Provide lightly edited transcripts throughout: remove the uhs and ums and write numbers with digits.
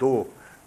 2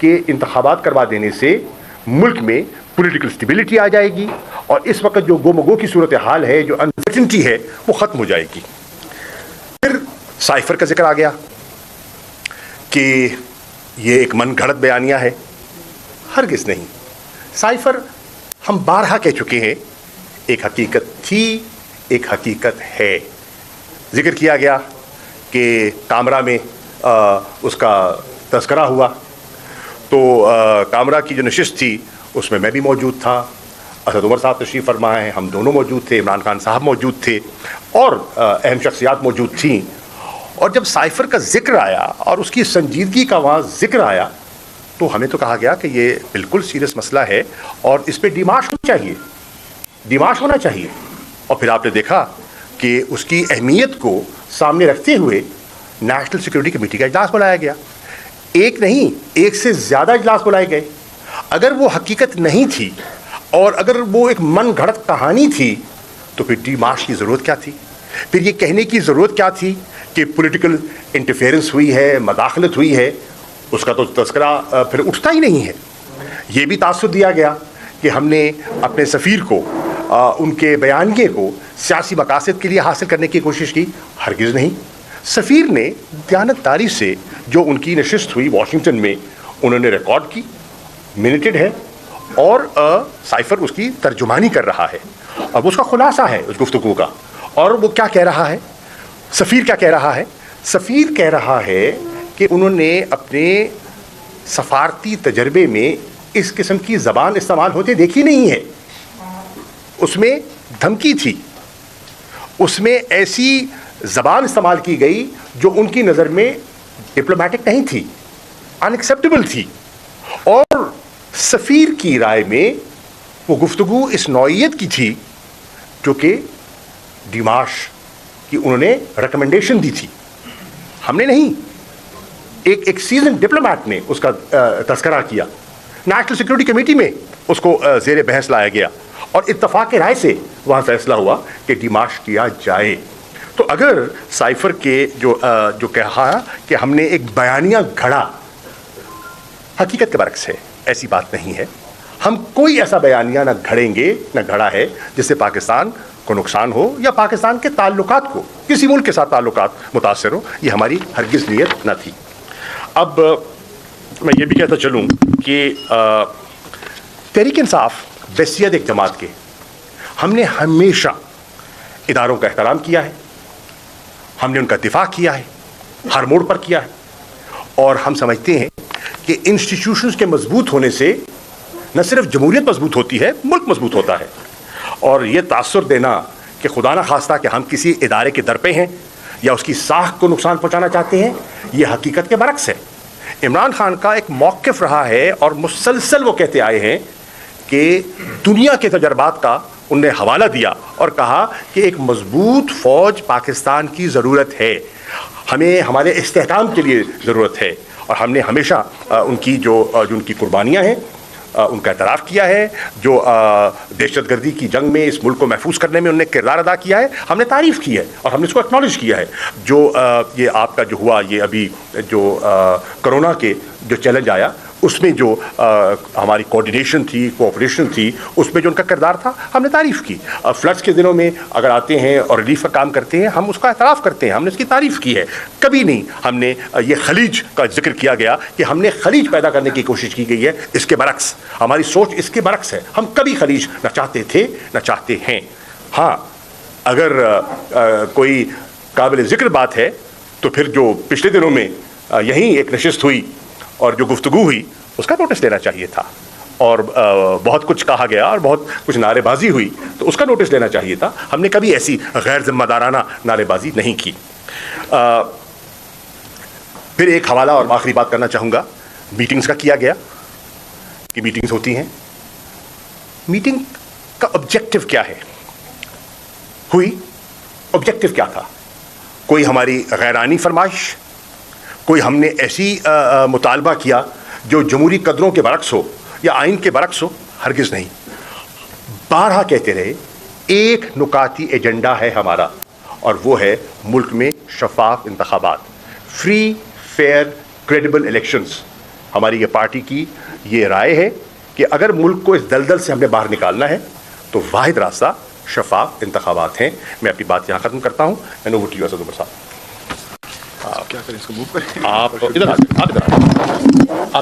کہ انتخابات کروا دینے سے ملک میں پولیٹیکل اسٹیبلٹی آ جائے گی اور اس وقت جو گو کی صورتحال ہے، جو انسرٹنٹی ہے، وہ ختم ہو جائے گی۔ پھر سائفر کا ذکر آ گیا کہ یہ ایک من گھڑت بیانیہ ہے۔ ہرگز نہیں، سائفر ہم بارہا کہہ چکے ہیں، ایک حقیقت تھی، ایک حقیقت ہے۔ ذکر کیا گیا کہ کامرہ میں اس کا تذکرہ ہوا، تو کامرہ کی جو نشست تھی اس میں میں بھی موجود تھا، اسد عمر صاحب تشریف فرما ہیں، ہم دونوں موجود تھے، عمران خان صاحب موجود تھے اور اہم شخصیات موجود تھیں۔ اور جب سائفر کا ذکر آیا اور اس کی سنجیدگی کا وہاں ذکر آیا تو ہمیں تو کہا گیا کہ یہ بالکل سیریس مسئلہ ہے اور اس پہ ڈیمارش ہونا چاہیے۔ اور پھر آپ نے دیکھا کہ اس کی اہمیت کو سامنے رکھتے ہوئے نیشنل سیکورٹی کمیٹی کا اجلاس بلایا گیا۔ ایک نہیں، ایک سے زیادہ اجلاس بلائے گئے۔ اگر وہ حقیقت نہیں تھی اور اگر وہ ایک من گھڑت کہانی تھی تو پھر ڈیمارش کی ضرورت کیا تھی؟ پھر یہ کہنے کی ضرورت کیا تھی کہ پولیٹیکل انٹرفیئرنس ہوئی ہے، مداخلت ہوئی ہے؟ اس کا تو تذکرہ پھر اٹھتا ہی نہیں ہے۔ یہ بھی تاثر دیا گیا کہ ہم نے اپنے سفیر کو، ان کے بیانیے کو سیاسی مقاصد کے لیے حاصل کرنے کی کوشش کی۔ ہرگز نہیں۔ سفیر نے دیانتداری سے جو ان کی نشست ہوئی واشنگٹن میں، انہوں نے ریکارڈ کی، منٹڈ ہے، اور سائفر اس کی ترجمانی کر رہا ہے۔ اب اس کا خلاصہ ہے اس گفتگو کا، اور وہ کیا کہہ رہا ہے؟ سفیر کیا کہہ رہا ہے؟ سفیر کہہ رہا ہے کہ انہوں نے اپنے سفارتی تجربے میں اس قسم کی زبان استعمال ہوتے دیکھی نہیں ہے۔ اس میں دھمکی تھی، اس میں ایسی زبان استعمال کی گئی جو ان کی نظر میں ڈپلومیٹک نہیں تھی، ان ایکسیپٹیبل تھی۔ اور سفیر کی رائے میں وہ گفتگو اس نوعیت کی تھی جو کہ ڈیمارش کی انہوں نے ریکمنڈیشن دی تھی، ہم نے نہیں۔ ایک سیزن ڈپلومیٹ نے اس کا تذکرہ کیا، نیشنل سیکورٹی کمیٹی میں اس کو زیر بحث لایا گیا اور اتفاق رائے سے وہاں فیصلہ ہوا کہ ڈیمارش کیا جائے۔ تو اگر سائفر کے جو کہا کہ ہم نے ایک بیانیہ گھڑا، حقیقت کے برعکس ہے، ایسی بات نہیں ہے۔ ہم کوئی ایسا بیانیہ نہ گھڑیں گے، نہ گھڑا ہے جس سے پاکستان کو نقصان ہو یا پاکستان کے تعلقات کو، کسی ملک کے ساتھ تعلقات متاثر ہو۔ یہ ہماری ہرگز نیت نہ تھی۔ اب میں یہ بھی کہتا چلوں کہ تحریک انصاف بحیثیت ایک جماعت کے ہم نے ہمیشہ اداروں کا احترام کیا ہے، ہم نے ان کا دفاع کیا ہے، ہر موڑ پر کیا ہے، اور ہم سمجھتے ہیں کہ انسٹیٹیوشنز کے مضبوط ہونے سے نہ صرف جمہوریت مضبوط ہوتی ہے، ملک مضبوط ہوتا ہے۔ اور یہ تاثر دینا کہ خدا نہ خواستہ کہ ہم کسی ادارے کے در پہ ہیں یا اس کی ساکھ کو نقصان پہنچانا چاہتے ہیں، یہ حقیقت کے برعکس ہے۔ عمران خان کا ایک موقف رہا ہے اور مسلسل وہ کہتے آئے ہیں کہ دنیا کے تجربات کا ان نے حوالہ دیا اور کہا کہ ایک مضبوط فوج پاکستان کی ضرورت ہے، ہمیں ہمارے استحکام کے لیے ضرورت ہے، اور ہم نے ہمیشہ ان کی جو ان کی قربانیاں ہیں ان کا اعتراف کیا ہے، جو دہشت گردی کی جنگ میں اس ملک کو محفوظ کرنے میں انہوں نے کردار ادا کیا ہے، ہم نے تعریف کی ہے اور ہم نے اس کو ایکنالج کیا ہے۔ جو یہ آپ کا جو ہوا، یہ ابھی جو کرونا کے جو چیلنج آیا، اس میں جو ہماری کوآرڈینیشن تھی، کوآپریشن تھی، اس میں جو ان کا کردار تھا، ہم نے تعریف کی۔ فلڈس کے دنوں میں اگر آتے ہیں اور ریلیف کا کام کرتے ہیں، ہم اس کا اعتراف کرتے ہیں، ہم نے اس کی تعریف کی ہے۔ کبھی نہیں ہم نے یہ خلیج کا ذکر کیا گیا کہ ہم نے خلیج پیدا کرنے کی کوشش کی گئی ہے، اس کے برعکس ہماری سوچ اس کے برعکس ہے۔ ہم کبھی خلیج نہ چاہتے تھے نہ چاہتے ہیں۔ ہاں، اگر کوئی قابل ذکر بات ہے تو پھر جو پچھلے دنوں میں یہیں ایک نشست ہوئی اور جو گفتگو ہوئی، اس کا نوٹس لینا چاہیے تھا، اور بہت کچھ کہا گیا اور بہت کچھ نعرے بازی ہوئی، تو اس کا نوٹس لینا چاہیے تھا۔ ہم نے کبھی ایسی غیر ذمہ دارانہ نعرے بازی نہیں کی۔ پھر ایک حوالہ اور آخری بات کرنا چاہوں گا، میٹنگز کا کیا گیا کہ میٹنگز ہوتی ہیں، میٹنگ کا آبجیکٹو کیا ہے؟ ہوئی، آبجیکٹو کیا تھا؟ کوئی ہماری غیرانی فرمائش، کوئی ہم نے ایسی مطالبہ کیا جو جمہوری قدروں کے برعکس ہو یا آئین کے برعکس ہو؟ ہرگز نہیں۔ بارہا کہتے رہے، ایک نکاتی ایجنڈا ہے ہمارا، اور وہ ہے ملک میں شفاف انتخابات، فری، فیئر، کریڈیبل الیکشنز۔ ہماری یہ پارٹی کی یہ رائے ہے کہ اگر ملک کو اس دلدل سے ہم نے باہر نکالنا ہے تو واحد راستہ شفاف انتخابات ہیں. میں اپنی بات یہاں ختم کرتا ہوں. میں over to you Asad Umar صاحب. کیا کریں اس کو موو کریں؟ آپ ادھر آ